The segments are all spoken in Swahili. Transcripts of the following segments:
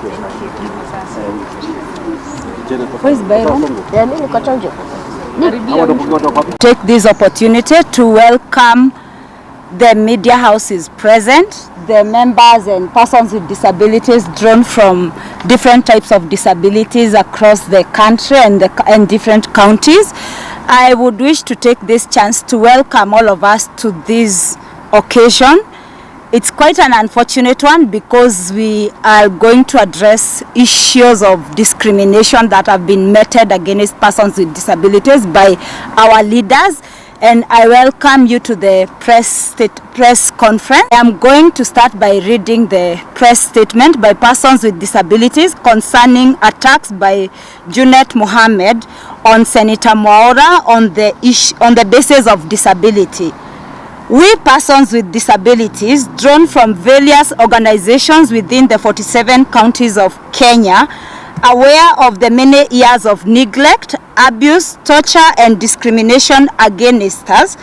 Take this opportunity to welcome the media houses present, the members and persons with disabilities drawn from different types of disabilities across the country and different counties. I would wish to take this chance to welcome all of us to this occasion. It's quite an unfortunate one because we are going to address issues of discrimination that have been meted against persons with disabilities by our leaders. And I welcome you to the press conference. I am going to start by reading the press statement by persons with disabilities concerning attacks by Junet Mohamed on Senator Mwaura on the basis of disability. We persons with disabilities drawn from various organizations within the 47 counties of Kenya, aware of the many years of neglect, abuse, torture and discrimination against us,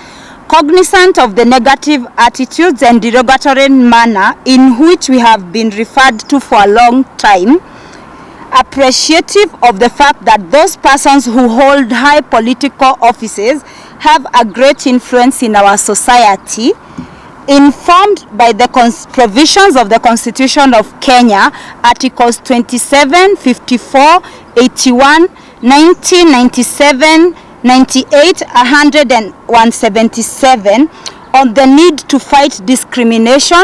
cognizant of the negative attitudes and derogatory manner in which we have been referred to for a long time, appreciative of the fact that those persons who hold high political offices have a great influence in our society, informed by the provisions of the Constitution of Kenya, Articles 27, 54, 81, 90, 97, 98, 100 and 177 on the need to fight discrimination,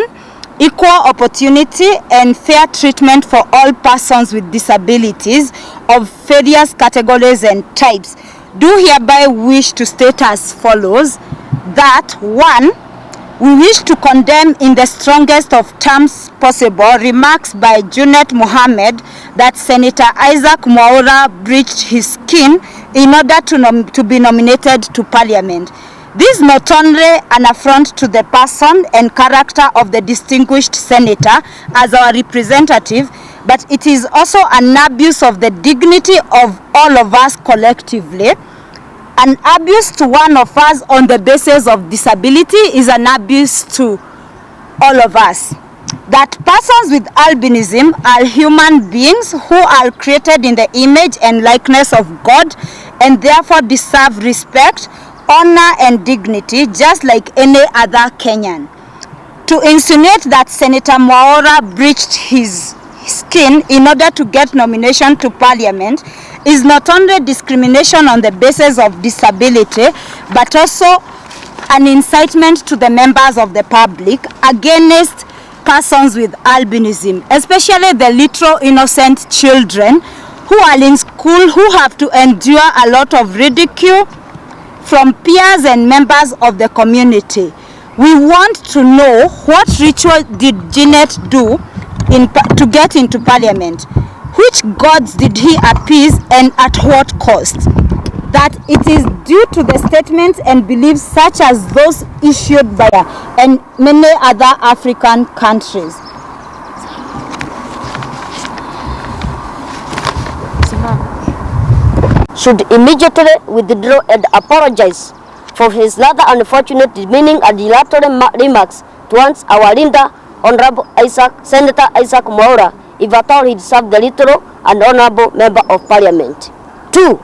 equal opportunity and fair treatment for all persons with disabilities of various categories and types, do hereby wish to state as follows that 1. We wish to condemn in the strongest of terms possible remarks by Junet Mohamed that Senator Isaac Mwaura breached his skin in order to be nominated to Parliament. This is not only an affront to the person and character of the distinguished senator as our representative, but it is also an abuse of the dignity of all of us collectively. An abuse to one of us on the basis of disability is an abuse to all of us. That persons with albinism are human beings who are created in the image and likeness of God and therefore deserve respect, honor and dignity just like any other Kenyan. To insinuate that Senator Mwaura breached his skin in order to get nomination to Parliament is not only discrimination on the basis of disability, but also an incitement to the members of the public against persons with albinism, especially the little innocent children who are in school who have to endure a lot of ridicule from peers and members of the community. We want to know what ritual did Junet do to get into Parliament. Which gods did he appease and at what cost? That it is due to the statements and beliefs such as those issued by and many other African countries. Should immediately withdraw and apologize for his rather unfortunate demeaning and dilatory remarks towards our leader, Honorable Senator Isaac Mwaura, if at all he deserved the literal and honorable member of Parliament. 2.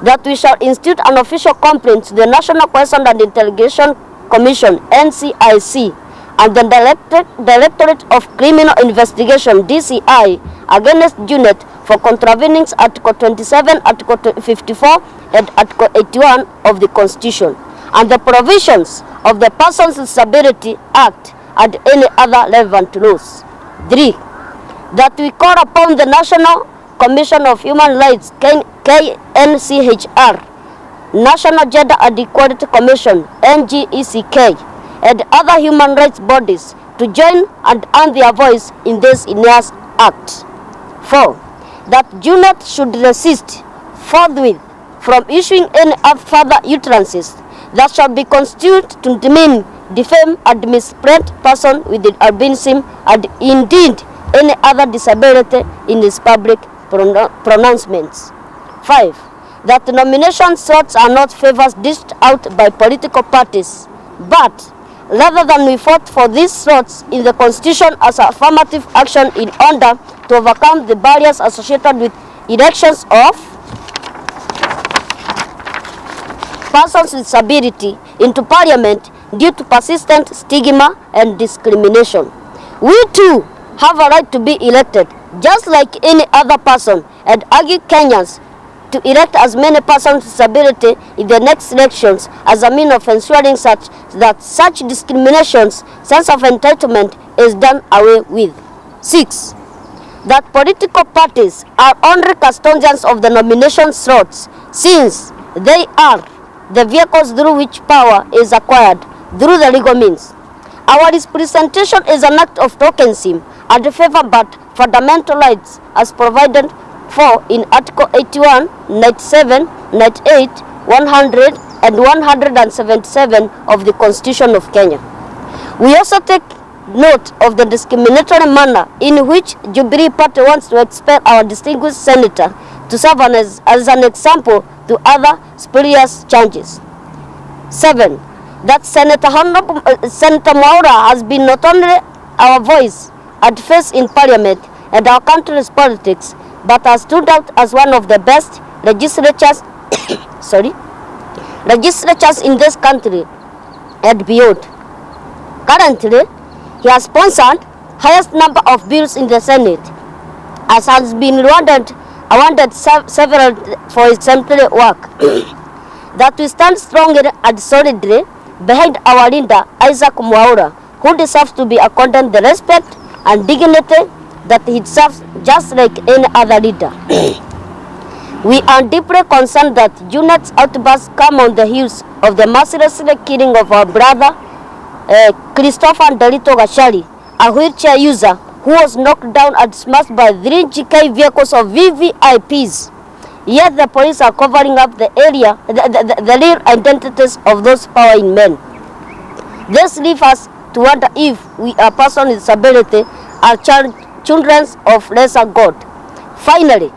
That we shall institute an official complaint to the National Question and Interrogation Commission, NCIC, and the Directorate of Criminal Investigation, DCI, against Junet for contravening Article 27, Article 54, and Article 81 of the Constitution, and the provisions of the Persons with Disability Act and any other relevant laws. 3. That we call upon the National Commission of Human Rights, KNCHR, National Gender and Equality Commission, NGECK, and other human rights bodies to join and add their voice in this heinous act. 4. That Junet should desist forthwith from issuing any further utterances that shall be construed to demean, defame, and misrepresent person with albinism and indeed any other disability in his public pronouncements. 5. That nomination slots are not favors dished out by political parties, but rather than we fought for these slots in the Constitution as affirmative action in order to overcome the barriers associated with elections of persons with disability into Parliament due to persistent stigma and discrimination. We too have a right to be elected, just like any other person, and urge Kenyans to elect as many persons with disability in the next elections as a means of ensuring that such discrimination's sense of entitlement is done away with. 6. That political parties are only custodians of the nomination slots, since they are the vehicles through which power is acquired through the legal means. Our representation is an act of tokenism and favor but fundamental rights as provided for in Article 81, 97, 98, 100 and 177 of the Constitution of Kenya. We also take note of the discriminatory manner in which Jubilee Party wants to expel our distinguished senator to serve as an example to other spurious changes. 7. That Senator Mwaura has been not only our voice and face in Parliament and our country's politics, but has stood out as one of the best legislatures legislatures in this country and beyond. Currently, he has sponsored highest number of bills in the Senate, as has been awarded several for his exemplary work. That we stand strongly and solidly behind our leader Isaac Mwaura, who deserves to be accorded the respect and dignity that he deserves, just like any other leader. We are deeply concerned that Junet's outbursts come on the heels of the merciless killing of our brother Christopher Delito Gashari, a wheelchair user who was knocked down and smashed by 3 GK vehicles of VVIPs. Yet the police are covering up the real identities of those powering men. This leaves us to wonder if we are persons with disability are children of lesser God. Finally,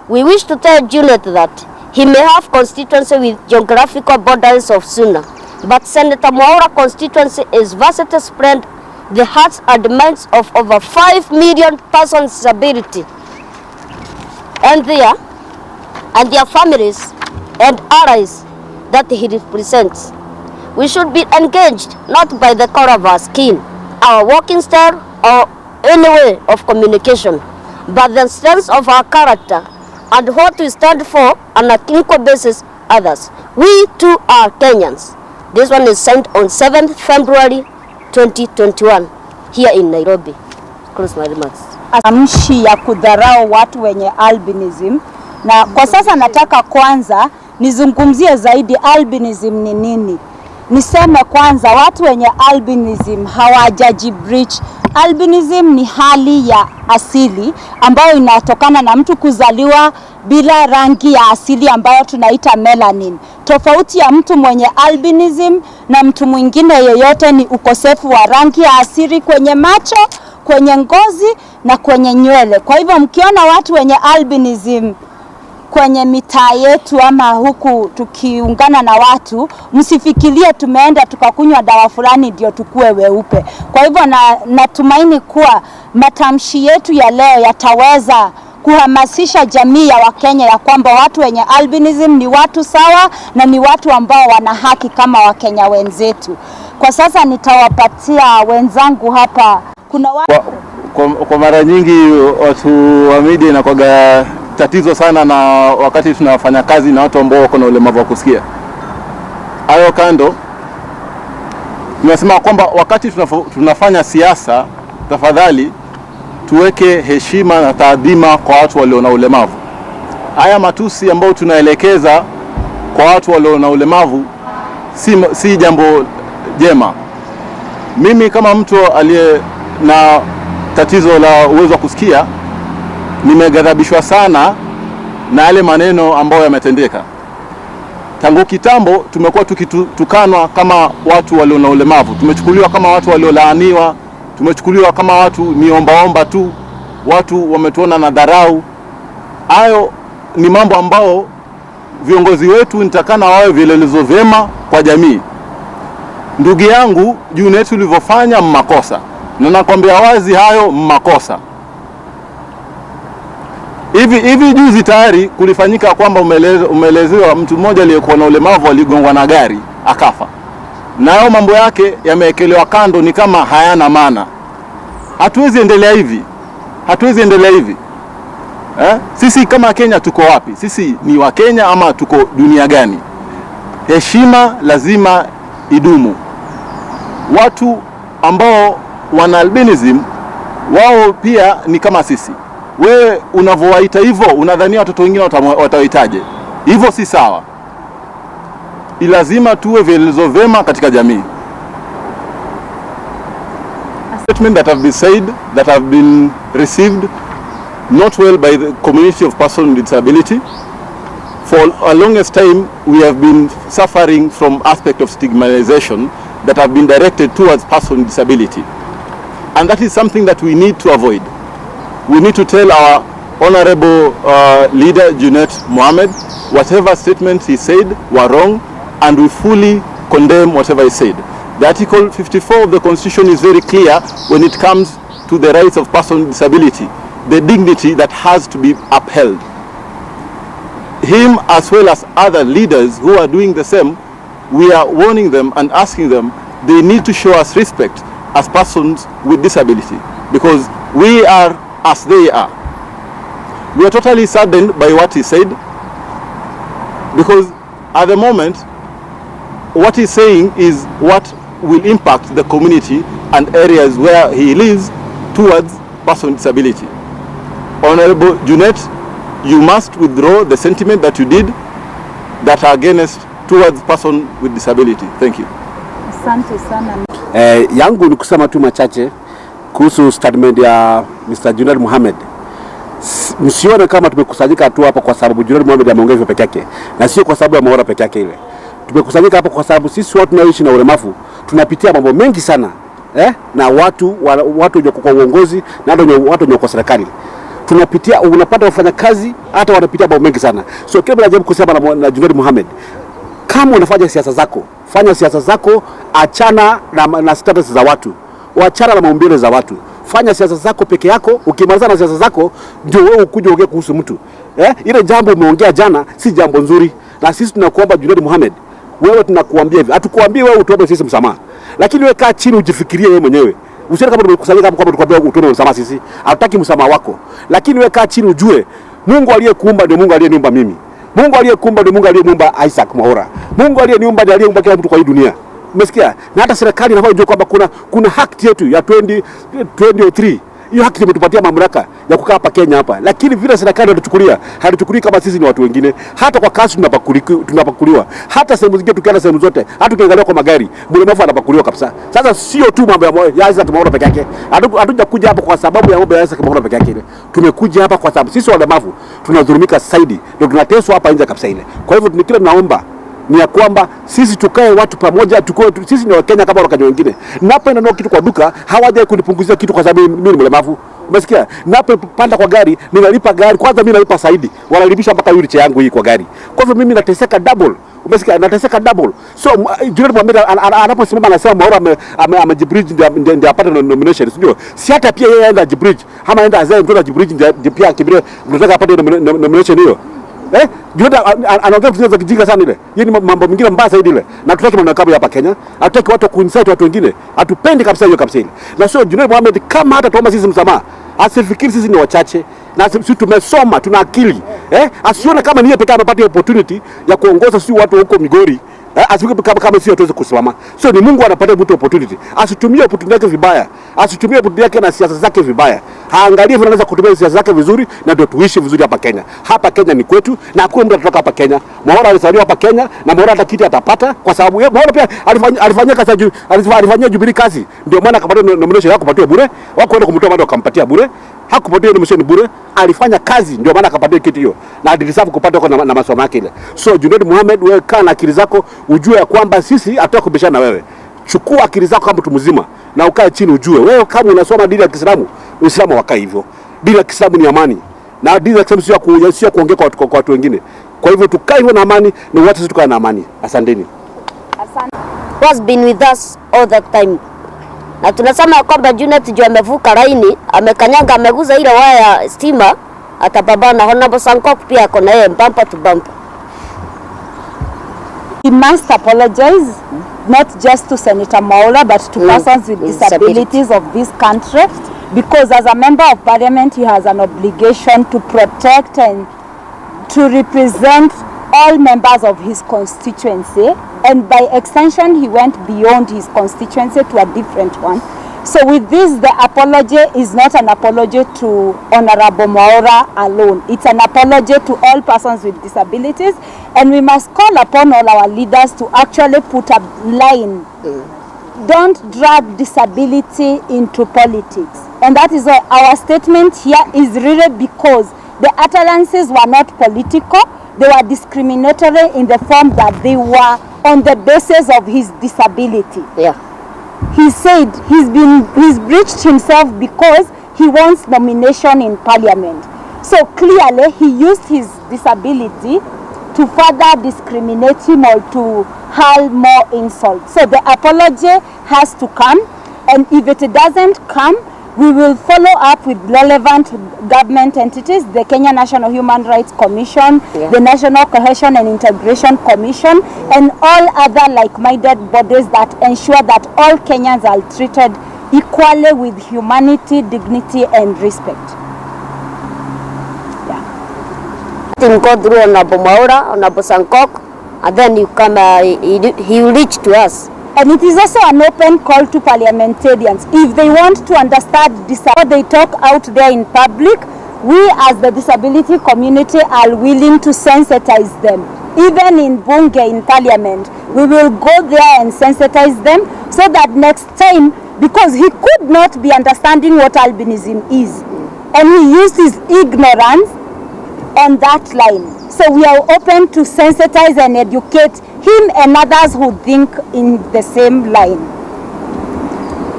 we wish to tell Junet that he may have constituency with geographical borders of Suna, but Senator Mwaura constituency is vastly spread the hearts and minds of over 5 million persons with disability and their families and allies that he represents. We should be engaged not by the color of our skin, our working style, or any way of communication, but the strength of our character and what we stand for on an equal basis others. We too are Kenyans. This one is sent on 7th February 2021 here in Nairobi. Close my remarks. Amshi ya kudharau watu wenye albinism, na kwa sasa nataka kwanza nizungumzie zaidi albinism ni nini. Niseme kwanza watu wenye albinism hawajajibreach. Albinism ni hali ya asili ambayo inatokana na mtu kuzaliwa bila rangi ya asili ambayo tunaita melanin. Tofauti ya mtu mwenye albinism na mtu mwingine yeyote ni ukosefu wa rangi ya asili kwenye macho, kwenye ngozi na kwenye nywele. Kwa hivyo mkiona watu wenye albinism kwenye mitaa yetu ama huku tukiungana na watu, msifikirie tumeenda tukakunywa dawa fulani ndio tukue weupe. Kwa hivyo natumaini kuwa matamshi yetu ya leo yataweza kuhamasisha jamii ya Wakenya ya kwamba watu wenye albinism ni watu sawa na ni watu ambao wana haki kama Wakenya wenzetu. Kwa sasa nitawapatia wenzangu hapa. Kuna kwa mara nyingi watu wa media inakuwa tatizo sana na wakati tunafanya kazi na watu ambao wako na ulemavu wa kusikia. Hayo kando, tunasema kwamba wakati tunafanya siasa, tafadhali tuweke heshima na taadhima kwa watu walio na ulemavu. Haya matusi ambao tunaelekeza kwa watu walio na ulemavu si jambo jema. Mimi kama mtu aliye na tatizo la uwezo wa kusikia, nimeghadhabishwa sana na yale maneno ambayo yametendeka. Tangu kitambo tumekuwa tukitukanwa kama watu walio na ulemavu. Tumechukuliwa kama watu waliolaaniwa, tumechukuliwa kama watu ni ombaomba tu, watu wametuona na dharau. Hayo ni mambo ambao viongozi wetu nitakana wawe vielelezo vyema kwa jamii. ndugu yangu Junet, ulivyofanya makosa, na nakwambia wazi hayo makosa. Hivi juzi tayari kulifanyika kwamba umeelezewa mtu mmoja aliyekuwa na ulemavu aligongwa na gari akafa. Na hayo mambo yake yameekelewa kando ni kama hayana maana. Hatuwezi endelea hivi. Hatuwezi endelea hivi. Sisi kama Kenya tuko wapi? Sisi ni wa Kenya ama tuko dunia gani? Heshima lazima idumu. Watu ambao wana albinism wao pia ni kama sisi. Wewe unavyowaita hivyo unadhania watoto wengine watawaitaje? Hivyo si sawa. Lazima tuwe vielelezo vema katika jamii. Statement that have been said, that have been received not well by the community of persons with disability. For a longest time we have been suffering from aspect of stigmatization that have been directed towards persons with disability. And that is something that we need to avoid. We need to tell our honorable leader Junet Mohamed whatever statements he said were wrong, and we fully condemn whatever he said. The Article 54 of the Constitution is very clear when it comes to the rights of persons with disability, the dignity that has to be upheld. Him as well as other leaders who are doing the same, we are warning them and asking them they need to show us respect as persons with disability, because we are as they are. We are totally saddened by what he said, because at the moment what he's saying is what will impact the community and areas where he lives towards person with disability. Honorable Junet, you must withdraw the sentiment that you did that are against towards person with disability. Thank you. Asante sana. Yangu ni kusema tu machache kuhusu statement ya Mr. Junet Mohamed. Msione kama tumekusanyika tu hapa kwa sababu Junet Mohamed ameongea hivyo peke yake, na sio kwa sababu ya Mwaura peke yake ile. Tumekusanyika hapa kwa sababu sisi watu tunaishi na ulemavu tunapitia mambo mengi sana, na watu wenye kwa uongozi na watu wenye kwa serikali tunapitia. Unapata wafanya kazi hata wanapitia mambo mengi sana. So kile najaribu kusema na Junet Mohamed, kama unafanya siasa zako, fanya siasa zako, achana na status za watu, achana na maumbile za watu. Fanya siasa zako peke yako. Ukimaliza na siasa zako ndio wewe ukuje ongea kuhusu mtu. Ile jambo umeongea jana si jambo nzuri, na sisi tunakuomba Junet Mohamed, wewe tunakuambia hivi, hatukuambii wewe utuombe sisi msamaha, lakini wewe kaa chini ujifikirie wewe mwenyewe. Usione kama tumekusanyika hapa kwamba tukwambia utuombe msamaha sisi. Hatutaki msamaha wako, lakini wewe kaa chini ujue Mungu aliyekuumba ndio Mungu aliyeniumba mimi. Mungu aliyekuumba ndio Mungu aliyeniumba Isaac Mwaura. Mungu aliyeniumba ndiye aliyeumba kila mtu kwa hii dunia. Umesikia? Na hata serikali inafaa ijue kwamba kuna haki yetu ya 2023. Hiyo haki imetupatia mamlaka ya kukaa hapa Kenya hapa. Lakini vile serikali hatuchukulii kama sisi ni watu wengine. Hata kwa kazi tunapakuliwa. Hata sehemu zingine tukienda sehemu zote, hata tukiangalia kwa magari, mlemavu anapakuliwa kabisa. Sasa sio tu mambo ya Isaac Mwaura peke yake. Hatuja kuja hapa kwa sababu ya mambo ya Isaac Mwaura peke yake ile. Tumekuja hapa kwa sababu sisi walemavu tunadhulumika zaidi. Ndio tunateswa hapa nje kabisa ile. Kwa hivyo kile tunaomba ni ya kwamba sisi tukae watu pamoja, sisi ni Wakenya kama Wakenya wengine. Napoenda kitu kwa duka, hawaje kunipunguzia kitu kwa sababu mimi ni mlemavu. Umesikia? Napopanda kwa gari, ninalipa gari. Kwanza mimi nalipa zaidi. Wanalipisha mpaka wheelchair yangu hii kwa gari. Kwa hivyo mimi nateseka double. Umesikia? Nateseka double. So Junet Mohamed anaposimama anasema Mwaura amejibridge ndio apate nomination, sio? Si hata pia yeye aenda jibridge. Ama aenda azae mtoto jibridge ndio pia kibire mtaka apate nomination hiyo. Junet anaongea vitu za kijinga sana ile. Yeye ni mambo mengine mbaya zaidi ile. Na tutaki manakabu hapa Kenya. Hatutaki watu kuinsite watu wengine. Hatupendi kabisa hiyo kabisa ile. Na sio Junet Mohamed kama hata tuomba sisi msamaha, asifikiri sisi ni wachache na sisi tumesoma, tuna akili. Asione kama niye pekee amepata opportunity ya kuongoza sisi watu huko Migori. Asifikiri kama sisi tuweze kusimama. Sio, ni Mungu anapatia mtu opportunity. Asitumie opportunity yake vibaya. Asitumie opportunity yake na siasa zake vibaya. Haangalie vile anaweza kutumia siasa zake vizuri na ndio tuishi vizuri hapa Kenya. Hapa Kenya ni kwetu na hakuna mtu atatoka hapa Kenya. Mwaura alizaliwa hapa Kenya na Mwaura hata kiti atapata kwa sababu yeye Mwaura pia alifanyia kazi, alifanyia Jubilee kazi. Ndio maana akapata nomination yako kupatiwa bure. Wako kwenda kumtoa mado akampatia bure. Hakupatiwa nomination bure. Alifanya kazi ndio maana akapata kiti hiyo. Na alideserve kupata kwa na masomo yake ile. So Junet Mohamed, wewe kaa na akili zako ujue ya kwamba sisi hatutaki kubishana na wewe. Chukua akili zako kama mtu mzima na ukae chini ujue wewe kama unasoma dini ya Kiislamu, Uislamu wakaa hivyo. Dini ya Kiislamu ni amani. Na dini ya Kiislamu sio kuongea kwa watu wengine. Kwa hivyo tukae hivyo na amani na watu sisi tukae na amani. Asanteni. Asante. who has been with us all the time. Na tunasema kwamba Junet juu amevuka laini, amekanyaga, ameguza ile waya ya stima, atapambana na Honorable Sankok pia ako na yeye bumper to bumper. He must apologize not just to Senator Mwaura but to persons with disabilities of this country, because as a member of parliament he has an obligation to protect and to represent all members of his constituency, and by extension he went beyond his constituency to a different one. So with this, the apology is not an apology to Honorable Mwaura alone. It's an apology to all persons with disabilities, and we must call upon all our leaders to actually put a line. Don't drag disability into politics. And that is why our statement here is really because the utterances were not political. They were discriminatory in the form that they were on the basis of his disability. Yeah. He said he's breached himself because he wants nomination in parliament. So clearly he used his disability to further discriminate him or to hurl more insult. So the apology has to come, and if it doesn't come, we will follow up with relevant government entities, the Kenya National Human Rights Commission, the National Cohesion and Integration Commission, and all other like-minded bodies that ensure that all Kenyans are treated equally with humanity, dignity, and respect. Yeah. Go through Honorable Mwaura, Honorable Sankok, and then you come, he will reach to us. And it is also an open call to parliamentarians. If they want to understand what they talk out there in public, we as the disability community are willing to sensitize them. Even in Bunge, in parliament, we will go there and sensitize them so that next time, because he could not be understanding what albinism is, and he used his ignorance on that line. So we are open to sensitize and educate him and others who think in the same line.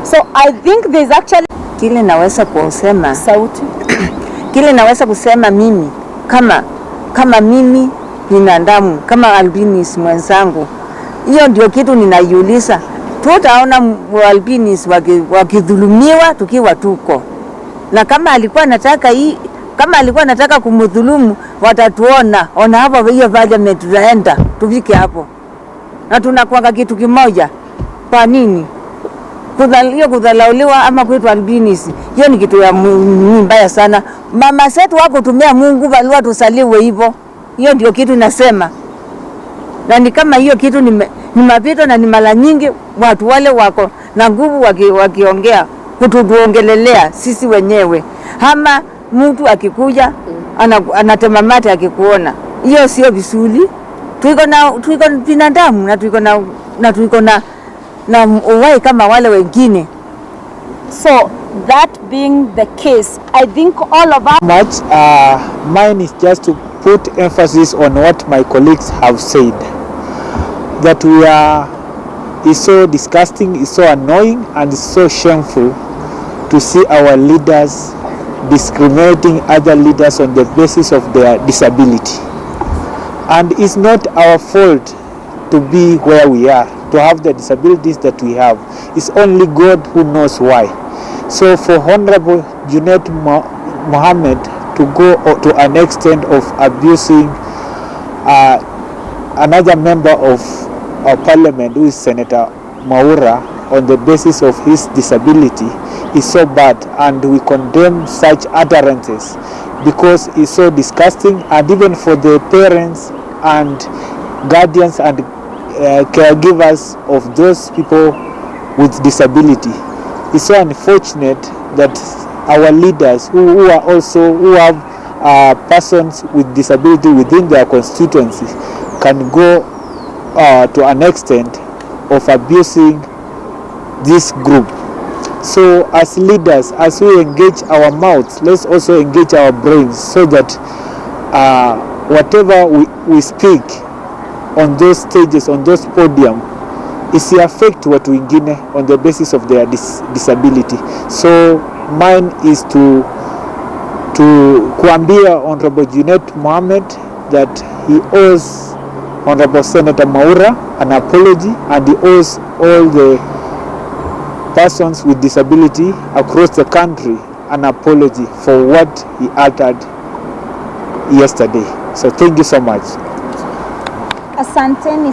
So I think there's actually kile naweza kusema sauti kile naweza kusema mimi kama mimi binadamu, kama albinis mwenzangu, hiyo ndio kitu ninaiuliza. Tutaona albinis wakidhulumiwa tukiwa tuko, na kama alikuwa anataka kumdhulumu, watatuona hapo hiyo parliament, tutaenda tufike hapo na tunakuanga kitu kimoja. Kwa nini kudhalauliwa ama kuitwa albinis? Hiyo ni kitu ya mbaya sana. Mama zetu wako tumia Mungu balua tusaliwe hivyo. Hiyo ndio kitu nasema, na ni kama hiyo kitu ni mapito, na ni mara nyingi watu wale wako na nguvu wakiongea kutuongelelea sisi wenyewe. Ama mtu akikuja anatema mate akikuona, hiyo sio vizuri. Tuiko binadamu na tuiko na uwai kama wale wengine. So that being the case, I think all of us mine is just to put emphasis on what my colleagues have said, that is so disgusting, is so annoying, and is so shameful to see our leaders discriminating other leaders on the basis of their disability. And it's not our fault to be where we are, to have the disabilities that we have. It's only God who knows why. So for Honorable Junet Mohamed to go to an extent of abusing another member of our parliament, who is Senator Mwaura, on the basis of his disability is so bad, and we condemn such utterances because it's so disgusting. And even for the parents and guardians and caregivers of those people with disability, it's so unfortunate that our leaders who have persons with disability within their constituencies can go to an extent of abusing this group. So as leaders, as we engage our mouths, let's also engage our brains, so that whatever we speak on those stages, on those podium, is affect watu wengine on the basis of their disability. So mine is to kuambia Honorable Junet Mohamed that he owes Honorable Senator Mwaura an apology, and he owes all the persons with disability across the country an apology for what he uttered yesterday. So thank you so much. Asanteni.